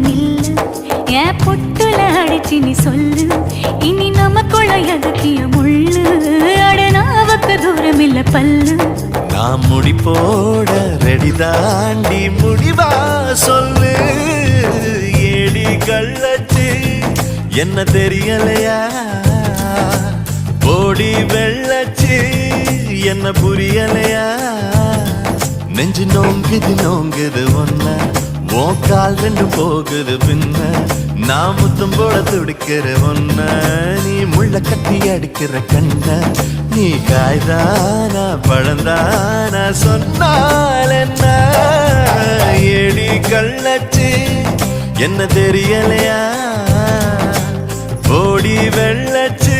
நில்லு என் பொட்டுல அடிச்சு நீ சொல்லு இனி நமக்குள்ள எதுக்கிய முள்ளு அடனாவுக்கு தூரம் இல்ல பல்லு நான் முடி போட ரெடி தாண்டி முடிவா சொல்லு ஏடி கள்ளச்சு என்ன தெரியலையா போடி வெள்ளச்சு என்ன புரியலையா நெஞ்சு நோங்குது ஒன்ன கால் ரெண்டு போகுது பின்ன நான் முத்தம் போட துடிக்கிற ஒன்ன நீ முள்ள கட்டி அடிக்கிற கண்ண நீ காய்தானா பழந்தானா சொன்னால் என்ன ஏடி கள்ளச்சு என்ன தெரியலையா ஓடி வெள்ளச்சு